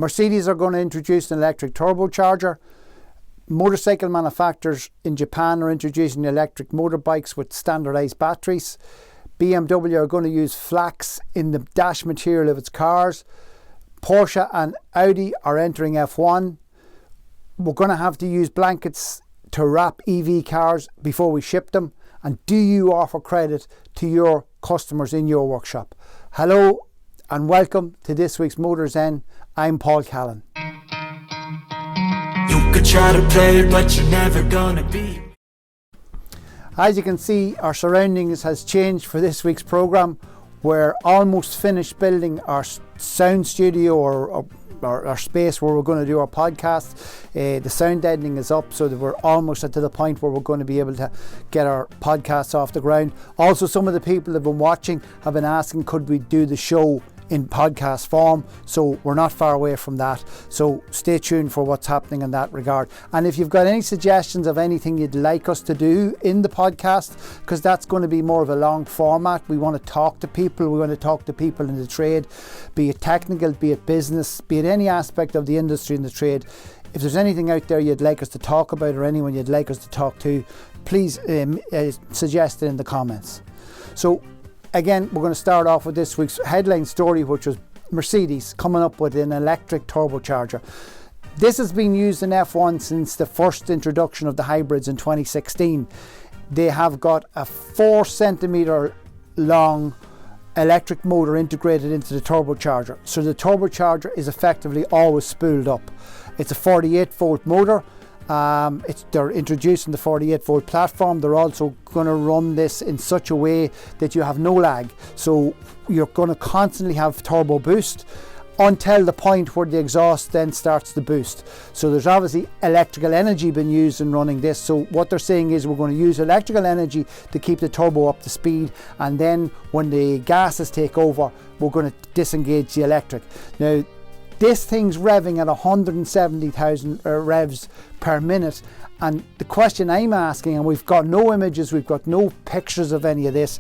Mercedes are going to introduce an electric turbocharger. Motorcycle manufacturers in Japan are introducing electric motorbikes with standardized batteries. BMW are going to use flax in the dash material of its cars. Porsche and Audi are entering F1. We're going to have to use blankets to wrap EV cars before we ship them. And do you offer credit to your customers in your workshop? Hello and welcome to this week's MotorZen. I'm Paul Callan. You could try to play it, but you're never gonna be. As you can see, our surroundings has changed for this week's program. We're almost finished building our sound studio or our space where we're going to do our podcast. The sound deadening is up, so that we're almost to the point where we're going to be able to get our podcasts off the ground. Also, some of the people that have been watching have been asking, could we do the show in podcast form? So we're not far away from that, so stay tuned for what's happening in that regard. And if you've got any suggestions of anything you'd like us to do in the podcast, because that's going to be more of a long format, we want to talk to people, we want to talk to people in the trade, be it technical, be it business, be it any aspect of the industry and the trade. If there's anything out there you'd like us to talk about or anyone you'd like us to talk to, please suggest it in the comments. So again, we're going to start off with this week's headline story, which was Mercedes coming up with an electric turbocharger. This has been used in F1 since the first introduction of the hybrids in 2016. They have got a 4 centimetre long electric motor integrated into the turbocharger. So the turbocharger is effectively always spooled up. It's a 48 volt motor. They're introducing the 48 volt platform. They're also going to run this in such a way that you have no lag. So you're going to constantly have turbo boost until the point where the exhaust then starts to boost. So there's obviously electrical energy being used in running this. So what they're saying is we're going to use electrical energy to keep the turbo up to speed. And then when the gases take over, we're going to disengage the electric. Now, this thing's revving at 170,000 revs per minute, and the question I'm asking, and we've got no images, we've got no pictures of any of this.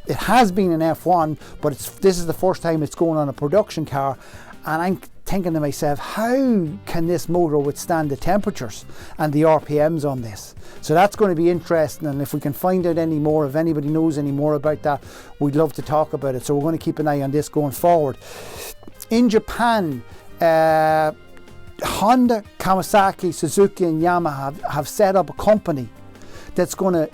It has been in F1, but this is the first time it's going on a production car, and I'm thinking to myself, how can this motor withstand the temperatures and the RPMs on this? So that's going to be interesting, and if we can find out any more, if anybody knows any more about that, we'd love to talk about it. So we're going to keep an eye on this going forward. In Japan, Honda, Kawasaki, Suzuka and Yamaha have set up a company that's going to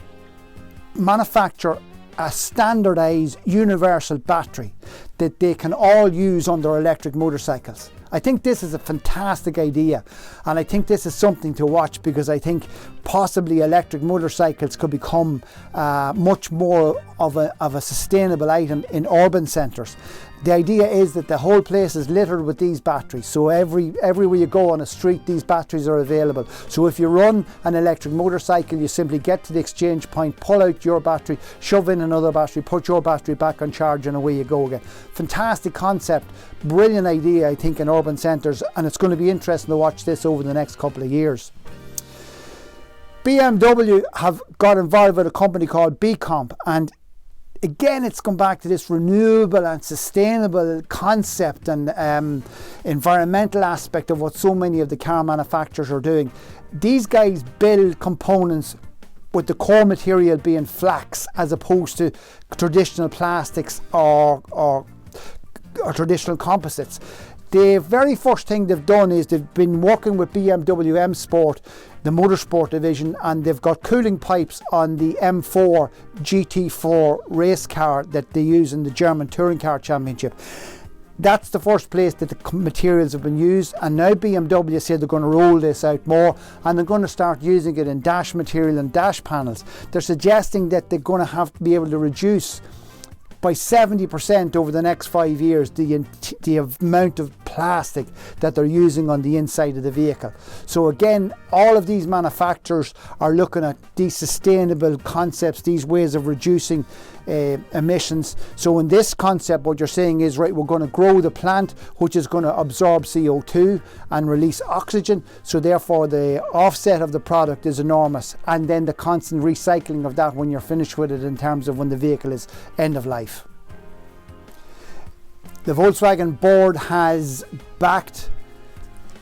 manufacture a standardized universal battery that they can all use on their electric motorcycles. I think this is a fantastic idea, and I think this is something to watch, because I think possibly electric motorcycles could become much more of a sustainable item in urban centres. The idea is that the whole place is littered with these batteries, so everywhere you go on a street, these batteries are available. So if you run an electric motorcycle, you simply get to the exchange point, pull out your battery, shove in another battery, put your battery back on charge, and away you go again. Fantastic concept, brilliant idea, I think, in urban centres, and it's going to be interesting to watch this over the next couple of years. BMW have got involved with a company called Bcomp, and again, it's come back to this renewable and sustainable concept and environmental aspect of what so many of the car manufacturers are doing. These guys build components with the core material being flax as opposed to traditional plastics or traditional composites. The very first thing they've done is they've been working with BMW M Sport, the motorsport division, and they've got cooling pipes on the M4 GT4 race car that they use in the German Touring Car Championship. That's the first place that the materials have been used, and now BMW said they're going to roll this out more, and they're going to start using it in dash material and dash panels. They're suggesting that they're going to have to be able to reduce by 70% over the next 5 years the amount of plastic that they're using on the inside of the vehicle. So again, all of these manufacturers are looking at these sustainable concepts, these ways of reducing emissions. So in this concept, what you're saying is, right, we're going to grow the plant which is going to absorb CO2 and release oxygen, so therefore the offset of the product is enormous, and then the constant recycling of that when you're finished with it in terms of when the vehicle is end of life. The Volkswagen board has backed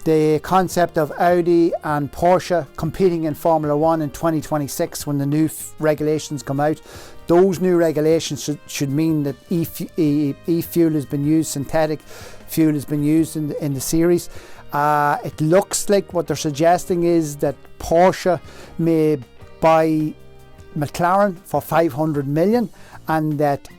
the concept of Audi and Porsche competing in Formula 1 in 2026 when the new regulations come out. Those new regulations should mean that e-fuel has been used, synthetic fuel has been used in the series. It looks like what they're suggesting is that Porsche may buy McLaren for 500 million and that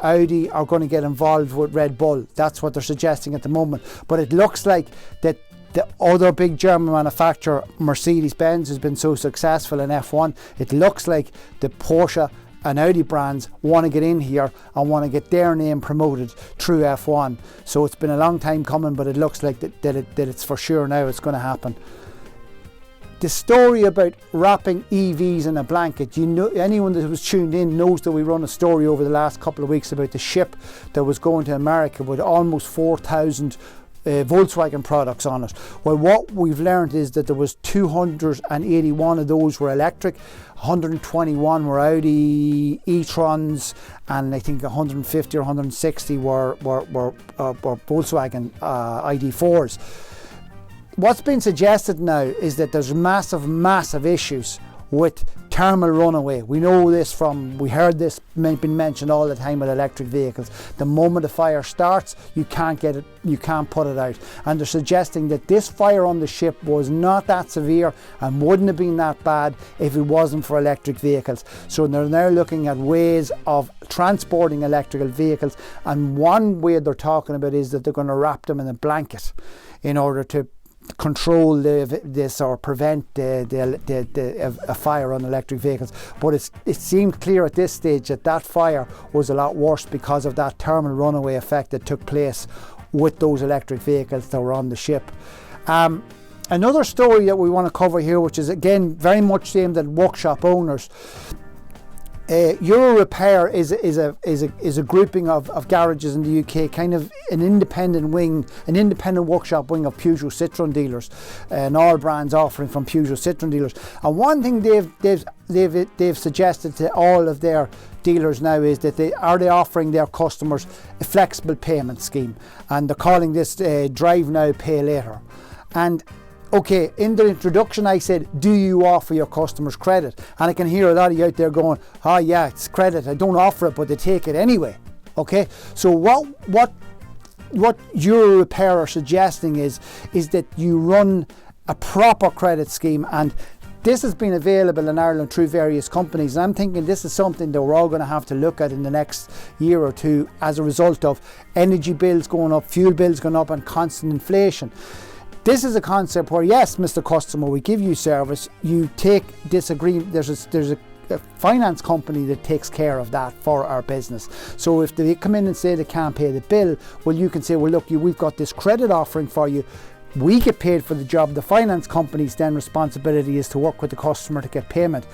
Audi are going to get involved with Red Bull. That's what they're suggesting at the moment. But it looks like that the other big German manufacturer, Mercedes-Benz, has been so successful in F1. It looks like the Porsche and Audi brands want to get in here and want to get their name promoted through F1. So it's been a long time coming, but it looks like that it's for sure now it's going to happen. The story about wrapping EVs in a blanket, you know, anyone that was tuned in knows that we run a story over the last couple of weeks about the ship that was going to America with almost 4,000 Volkswagen products on it. Well, what we've learned is that there was 281 of those were electric, 121 were Audi e-trons, and I think 150 or 160 were Volkswagen ID4s. What's been suggested now is that there's massive issues with thermal runaway. We know this we heard this been mentioned all the time with electric vehicles. The moment a fire starts, you can't get it, you can't put it out. And they're suggesting that this fire on the ship was not that severe and wouldn't have been that bad if it wasn't for electric vehicles. So they're now looking at ways of transporting electrical vehicles, and one way they're talking about is that they're going to wrap them in a blanket in order to control this or prevent a fire on electric vehicles. But it seemed clear at this stage that fire was a lot worse because of that thermal runaway effect that took place with those electric vehicles that were on the ship. Another story that we want to cover here, which is again very much aimed at workshop owners. Euro Repair is a grouping of garages in the UK, kind of an independent workshop wing of Peugeot Citroën dealers, and all brands offering from Peugeot Citroën dealers. And one thing they've suggested to all of their dealers now is that they offering their customers a flexible payment scheme, and they're calling this Drive Now, Pay Later. And okay, in the introduction I said, do you offer your customers credit? And I can hear a lot of you out there going, oh yeah, it's credit, I don't offer it, but they take it anyway. Okay, so what Euro Repair are suggesting is that you run a proper credit scheme, and this has been available in Ireland through various companies. And I'm thinking this is something that we're all going to have to look at in the next year or two as a result of energy bills going up, fuel bills going up, and constant inflation. This is a concept where, yes, Mr. Customer, we give you service, you take this agreement, there's a finance company that takes care of that for our business. So if they come in and say they can't pay the bill, well, you can say, well, look, we've got this credit offering for you. We get paid for the job. The finance company's then responsibility is to work with the customer to get payment.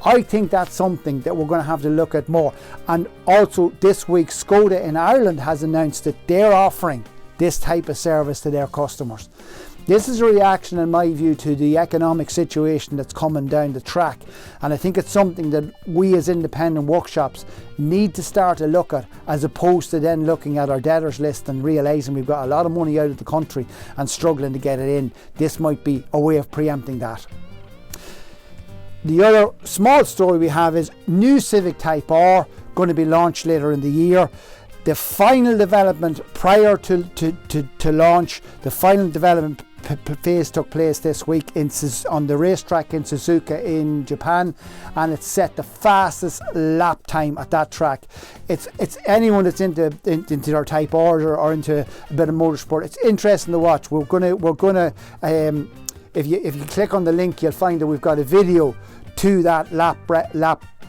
I think that's something that we're going to have to look at more. And also this week, Skoda in Ireland has announced that they're offering this type of service to their customers. This is a reaction, in my view, to the economic situation that's coming down the track, and I think it's something that we as independent workshops need to start to look at, as opposed to then looking at our debtors list and realising we've got a lot of money out of the country and struggling to get it in. This might be a way of preempting that. The other small story we have is new Civic Type R going to be launched later in the year. The final development prior to launch, the final development phase took place this week on the racetrack in Suzuka in Japan, and it set the fastest lap time at that track. It's anyone that's into our Type R's or into a bit of motorsport, it's interesting to watch. We're gonna if you click on the link, you'll find that we've got a video to that lap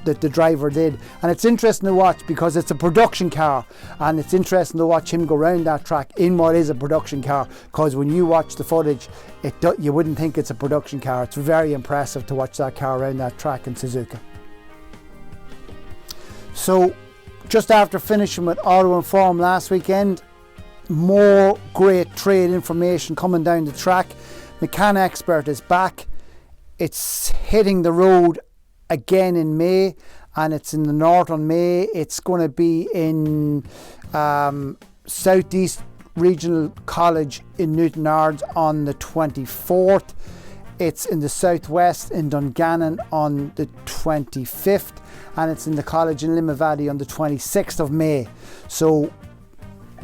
that the driver did, and it's interesting to watch because it's a production car, and it's interesting to watch him go around that track in what is a production car, because when you watch the footage, you wouldn't think it's a production car. It's very impressive to watch that car around that track in Suzuka. So just after finishing with Auto Inform last weekend, more great trade information coming down the track. Mechan Expert is back. It's hitting the road again in May, and it's in the north on May. It's going to be in southeast Regional College in Newtownards on the 24th. It's in the southwest in Dungannon on the 25th, and it's in the college in Limavady on the 26th of May. So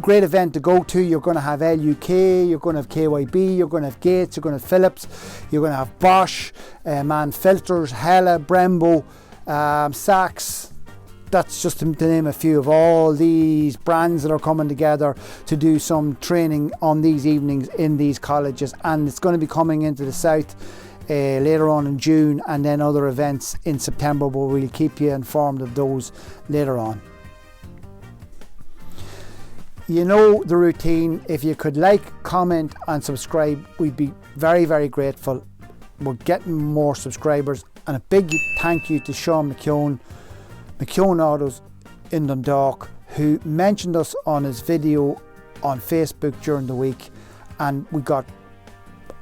great event to go to. You're going to have LUK, you're going to have KYB, you're going to have Gates, you're going to have Phillips, you're going to have Bosch, Man Filters, Hella, Brembo, Sachs. That's just to name a few of all these brands that are coming together to do some training on these evenings in these colleges, and it's going to be coming into the south later on in June, and then other events in September, but we'll keep you informed of those later on. You know the routine. If you could like, comment and subscribe, we'd be very, very grateful. We're getting more subscribers, and a big thank you to Sean McKeown Autos in Dundalk, who mentioned us on his video on Facebook during the week, and we got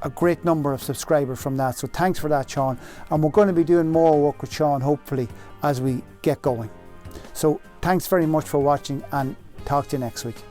a great number of subscribers from that, so thanks for that, Sean. And we're going to be doing more work with Sean hopefully as we get going. So thanks very much for watching, and talk to you next week.